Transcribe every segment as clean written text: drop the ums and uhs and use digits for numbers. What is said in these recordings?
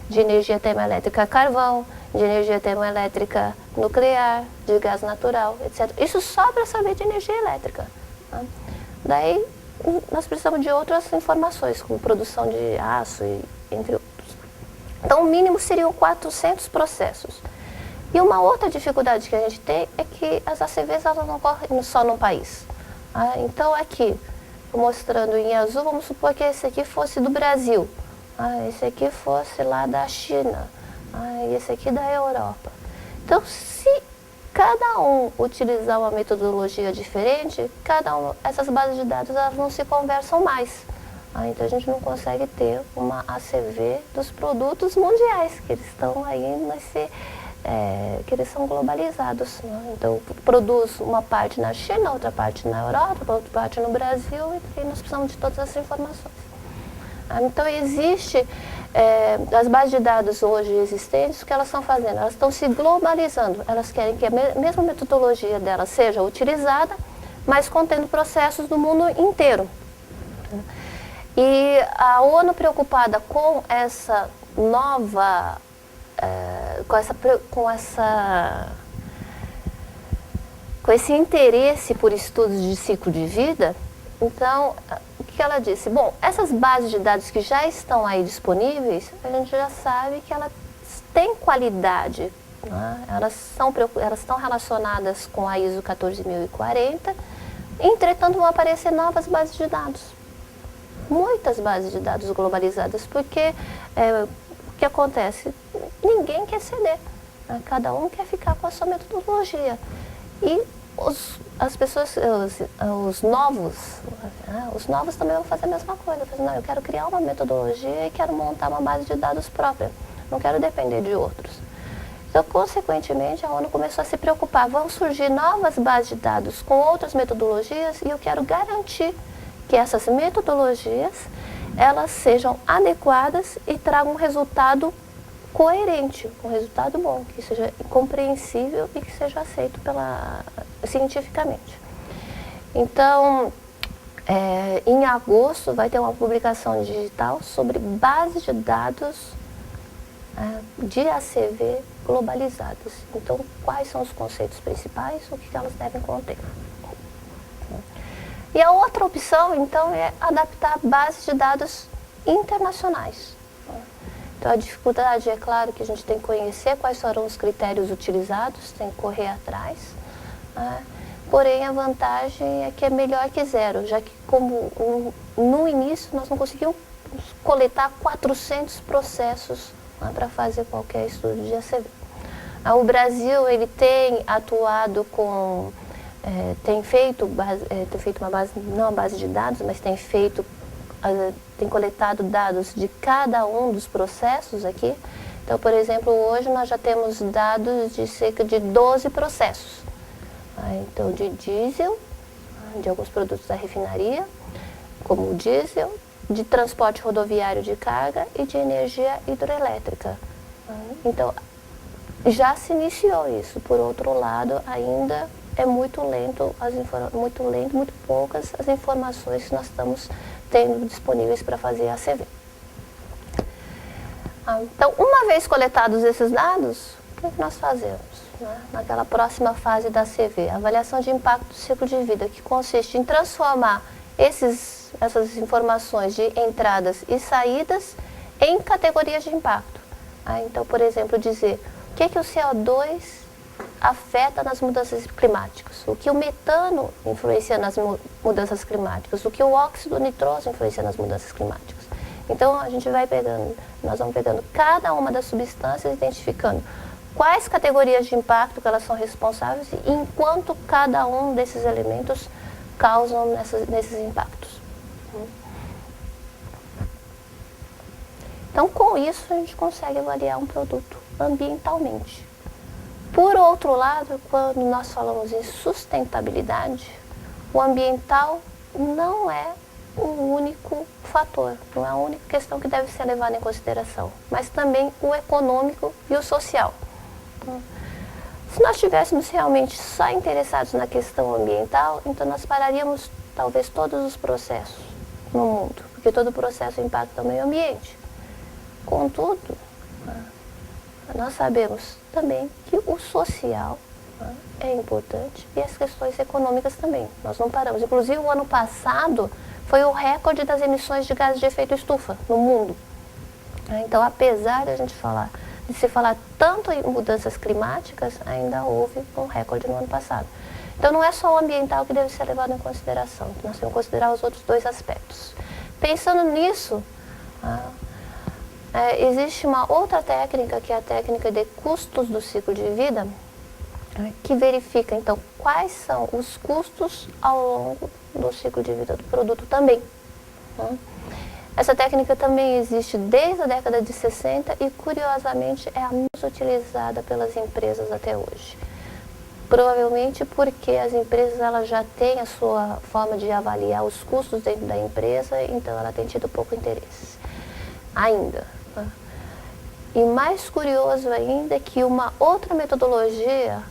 de energia termoelétrica a carvão, de energia termoelétrica nuclear, de gás natural, etc. Isso só para saber de energia elétrica. Tá? Daí, nós precisamos de outras informações, como produção de aço, entre outros. Então, o mínimo seriam 400 processos. E uma outra dificuldade que a gente tem é que as ACVs elas não ocorrem só num país. Então, aqui, mostrando em azul, vamos supor que esse aqui fosse do Brasil. Esse aqui fosse lá da China. E esse aqui da Europa. Então, se cada um utilizar uma metodologia diferente, essas bases de dados elas não se conversam mais. Então, a gente não consegue ter uma ACV dos produtos mundiais, que eles estão aí que eles são globalizados. Né? Então, produz uma parte na China, outra parte na Europa, outra parte no Brasil, e nós precisamos de todas essas informações. Então, existe as bases de dados hoje existentes, o que elas estão fazendo? Elas estão se globalizando, elas querem que a mesma metodologia delas seja utilizada, mas contendo processos do mundo inteiro. E a ONU preocupada com essa nova, com esse interesse por estudos de ciclo de vida, então, o que ela disse? Bom, essas bases de dados que já estão aí disponíveis, a gente já sabe que elas têm qualidade, né? Elas estão relacionadas com a ISO 14040, entretanto vão aparecer novas bases de dados. Muitas bases de dados globalizadas, porque o que acontece? Ninguém quer ceder, né? Cada um quer ficar com a sua metodologia. E as pessoas, os novos também vão fazer a mesma coisa. Não, eu quero criar uma metodologia e quero montar uma base de dados própria. Não quero depender de outros. Então, consequentemente, a ONU começou a se preocupar. Vão surgir novas bases de dados com outras metodologias e eu quero garantir que essas metodologias elas sejam adequadas e tragam um resultado coerente, um resultado bom, que seja compreensível e que seja aceito cientificamente. Então, em agosto vai ter uma publicação digital sobre bases de dados de ACV globalizadas. Então, quais são os conceitos principais, o que elas devem conter. E a outra opção, então, é adaptar bases de dados internacionais. Então, a dificuldade é claro que a gente tem que conhecer quais serão os critérios utilizados, tem que correr atrás. Porém, a vantagem é que é melhor que zero, já que como no início nós não conseguimos coletar 400 processos para fazer qualquer estudo de ACV. O Brasil ele tem atuado com... tem feito uma base, não uma base de dados, mas tem coletado dados de cada um dos processos aqui. Então, por exemplo, hoje nós já temos dados de cerca de 12 processos. Então, de diesel, de alguns produtos da refinaria, como o diesel, de transporte rodoviário de carga e de energia hidroelétrica. Então, já se iniciou isso. Por outro lado, ainda é muito lento, muito poucas as informações que nós estamos tendo disponíveis para fazer a ACV. Então, uma vez coletados esses dados, o que nós fazemos? Naquela próxima fase da ACV, avaliação de impacto do ciclo de vida, que consiste em transformar essas informações de entradas e saídas em categorias de impacto. Então, por exemplo, dizer o que o CO2 afeta nas mudanças climáticas, o que o metano influencia nas mudanças climáticas, o que o óxido nitroso influencia nas mudanças climáticas. Então, nós vamos pegando cada uma das substâncias, identificando quais categorias de impacto que elas são responsáveis e enquanto cada um desses elementos causam nesses impactos. Então, com isso, a gente consegue avaliar um produto ambientalmente. Por outro lado, quando nós falamos em sustentabilidade, o ambiental não é o único fator, não é a única questão que deve ser levada em consideração, mas também o econômico e o social. Se nós estivéssemos realmente só interessados na questão ambiental, então nós pararíamos talvez todos os processos no mundo, porque todo processo impacta o meio ambiente. Contudo, nós sabemos também que o social é importante e as questões econômicas também. Nós não paramos. Inclusive, o ano passado foi o recorde das emissões de gases de efeito estufa no mundo. Então, apesar de se falar tanto em mudanças climáticas, ainda houve um recorde no ano passado. Então, não é só o ambiental que deve ser levado em consideração, nós temos que considerar os outros dois aspectos. Pensando nisso, existe uma outra técnica, que é a técnica de custos do ciclo de vida, que verifica, então, quais são os custos ao longo do ciclo de vida do produto também. Essa técnica também existe desde a década de 60 e, curiosamente, é a mais utilizada pelas empresas até hoje. Provavelmente porque as empresas elas já têm a sua forma de avaliar os custos dentro da empresa, então ela tem tido pouco interesse ainda. E mais curioso ainda é que uma outra metodologia,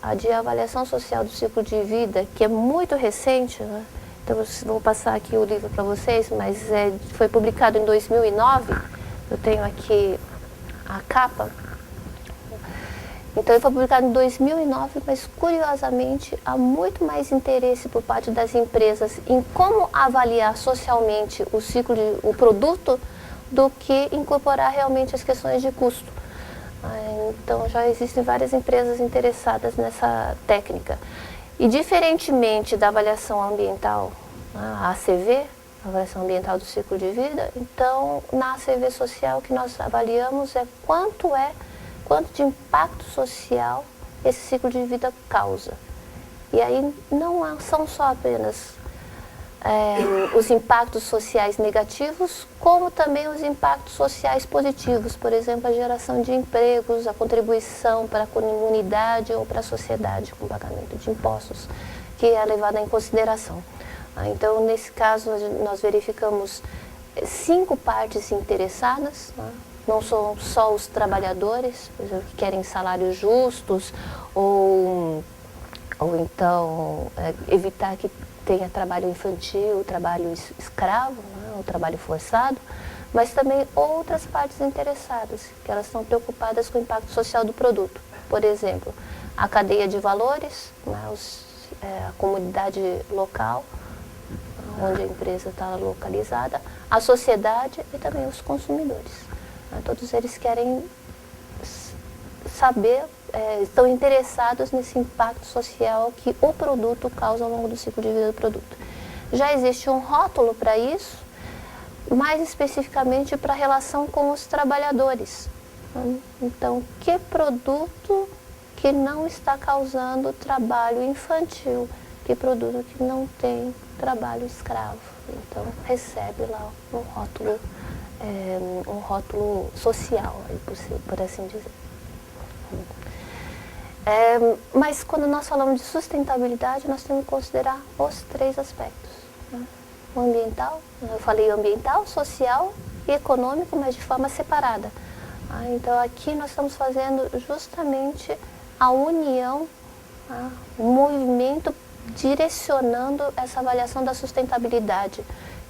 a de avaliação social do ciclo de vida, que é muito recente, então eu vou passar aqui o livro para vocês, mas foi publicado em 2009, eu tenho aqui a capa. Então ele foi publicado em 2009, mas curiosamente há muito mais interesse por parte das empresas em como avaliar socialmente o produto do que incorporar realmente as questões de custo. Então já existem várias empresas interessadas nessa técnica. E diferentemente da avaliação ambiental, a ACV, a avaliação ambiental do ciclo de vida, então na ACV social o que nós avaliamos é quanto de impacto social esse ciclo de vida causa. E aí não são só apenas os impactos sociais negativos, como também os impactos sociais positivos, por exemplo, a geração de empregos, a contribuição para a comunidade ou para a sociedade com pagamento de impostos, que é levada em consideração. Então, nesse caso, nós verificamos 5 partes interessadas, não são só os trabalhadores, por exemplo, que querem salários justos ou então evitar que tenha trabalho infantil, trabalho escravo, o trabalho forçado, mas também outras partes interessadas, que elas estão preocupadas com o impacto social do produto. Por exemplo, a cadeia de valores, a comunidade local, onde a empresa está localizada, a sociedade e também os consumidores. Todos eles querem saber, estão interessados nesse impacto social que o produto causa ao longo do ciclo de vida do produto. Já existe um rótulo para isso, mais especificamente para a relação com os trabalhadores. Então, que produto que não está causando trabalho infantil, que produto que não tem trabalho escravo. Então, recebe lá um rótulo social, por assim dizer. Mas quando nós falamos de sustentabilidade, nós temos que considerar os 3 aspectos. O ambiental, eu falei ambiental, social e econômico, mas de forma separada. Então aqui nós estamos fazendo justamente a união, o movimento direcionando essa avaliação da sustentabilidade.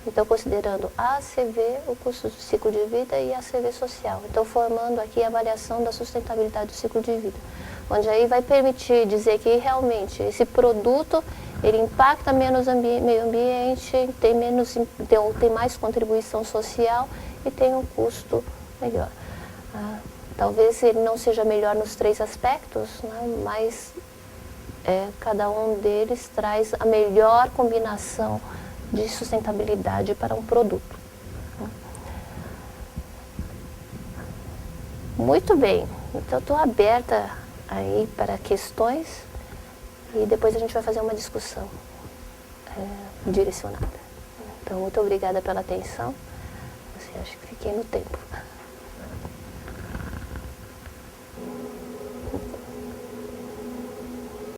Então, considerando a ACV, o custo do ciclo de vida, e a ACV social. Então, formando aqui a avaliação da sustentabilidade do ciclo de vida, onde aí vai permitir dizer que realmente esse produto, ele impacta menos meio ambiente, tem mais contribuição social e tem um custo melhor. Talvez ele não seja melhor nos 3 aspectos, mas cada um deles traz a melhor combinação de sustentabilidade para um produto. Muito bem, então estou aberta aí para questões e depois a gente vai fazer uma discussão direcionada. Então, muito obrigada pela atenção. Acho que fiquei no tempo.